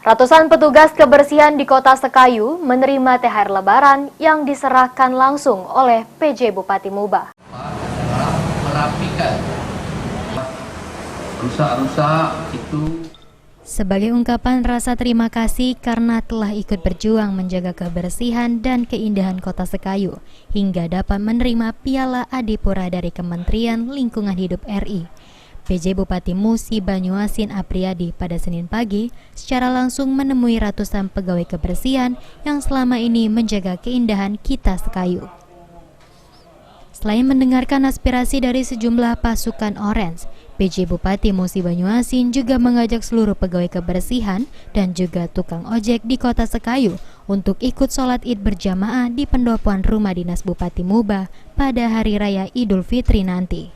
Ratusan petugas kebersihan di Kota Sekayu menerima THR Lebaran yang diserahkan langsung oleh PJ Bupati Muba. Merapikan rusak-rusak itu. Sebagai ungkapan rasa terima kasih karena telah ikut berjuang menjaga kebersihan dan keindahan Kota Sekayu hingga dapat menerima Piala Adipura dari Kementerian Lingkungan Hidup RI. PJ Bupati Musi Banyuasin Apriyadi pada Senin pagi secara langsung menemui ratusan pegawai kebersihan yang selama ini menjaga keindahan kita Sekayu. Selain mendengarkan aspirasi dari sejumlah pasukan Orange, PJ Bupati Musi Banyuasin juga mengajak seluruh pegawai kebersihan dan juga tukang ojek di Kota Sekayu untuk ikut sholat Id berjamaah di pendopoan rumah dinas Bupati Muba pada Hari Raya Idul Fitri nanti.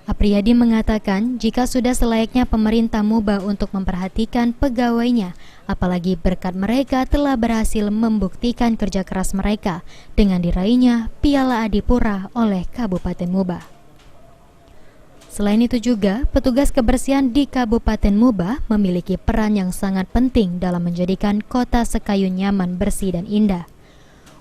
Apriyadi mengatakan jika sudah selayaknya pemerintah Muba untuk memperhatikan pegawainya, apalagi berkat mereka telah berhasil membuktikan kerja keras mereka dengan diraihnya Piala Adipura oleh Kabupaten Muba. Selain itu juga, petugas kebersihan di Kabupaten Muba memiliki peran yang sangat penting dalam menjadikan Kota Sekayu nyaman, bersih, dan indah.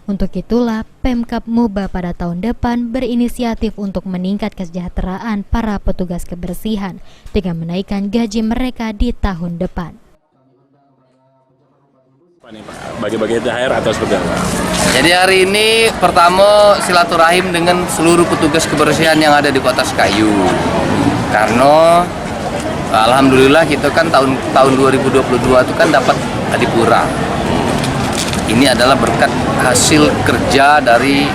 Untuk itulah, Pemkab Muba pada tahun depan berinisiatif untuk meningkat kesejahteraan para petugas kebersihan dengan menaikkan gaji mereka di tahun depan. Bagi-bagi THR atau seperti apa? Jadi hari ini pertama silaturahim dengan seluruh petugas kebersihan yang ada di Kota Sekayu. Karena alhamdulillah kita kan tahun 2022 itu kan dapat Adipura. Ini adalah berkat hasil kerja dari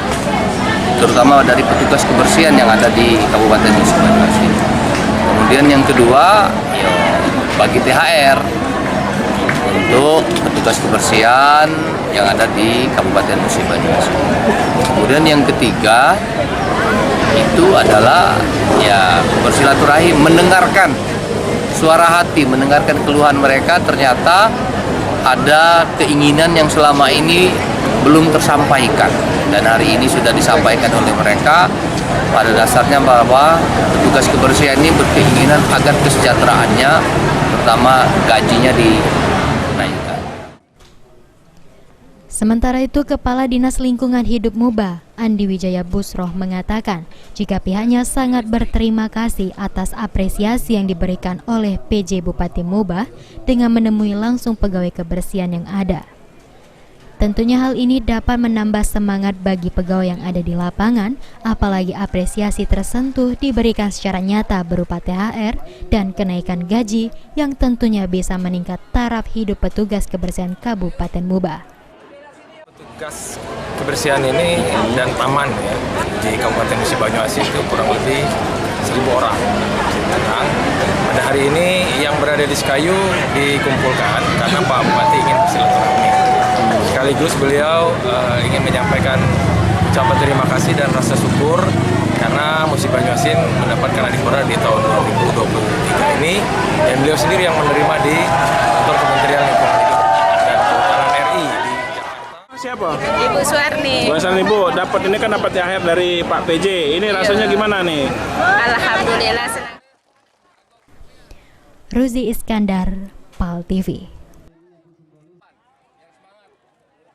terutama dari petugas kebersihan yang ada di Kabupaten Musi Banyuasin. Kemudian yang kedua, bagi THR untuk petugas kebersihan yang ada di Kabupaten Musi Banyuasin. Kemudian yang ketiga itu adalah bersilaturahim, mendengarkan suara hati, mendengarkan keluhan mereka. Ternyata ada keinginan yang selama ini belum tersampaikan dan hari ini sudah disampaikan oleh mereka. Pada dasarnya bahwa petugas kebersihan ini berkeinginan agar kesejahteraannya, pertama gajinya dinaikkan. Sementara itu, Kepala Dinas Lingkungan Hidup Muba, Andi Wijaya Busroh, mengatakan jika pihaknya sangat berterima kasih atas apresiasi yang diberikan oleh PJ Bupati Muba dengan menemui langsung pegawai kebersihan yang ada. Tentunya hal ini dapat menambah semangat bagi pegawai yang ada di lapangan, apalagi apresiasi tersentuh diberikan secara nyata berupa THR dan kenaikan gaji yang tentunya bisa meningkat taraf hidup petugas kebersihan Kabupaten Muba. Petugas kebersihan ini dan taman ya di Kabupaten Musi Banyuasin itu kurang lebih 1.000 orang. Nah, pada hari ini yang berada di Sekayu dikumpulkan karena Pak Bupati ingin bersilaturahmi. Sekaligus beliau ingin menyampaikan ucapan terima kasih dan rasa syukur karena Musi Banyuasin mendapatkan Adipura di tahun 2023 ini, dan beliau sendiri yang menerima di kantor Kementerian Lingkungan Hidup dan Kehutanan RI di Jakarta. Siapa? Ibu Suwarni. Bu Suwarni, Bu, dapat ini kan dapat THR dari Pak PJ. Ini rasanya gimana nih? Alhamdulillah senang. Ruzi Iskandar, PAL TV.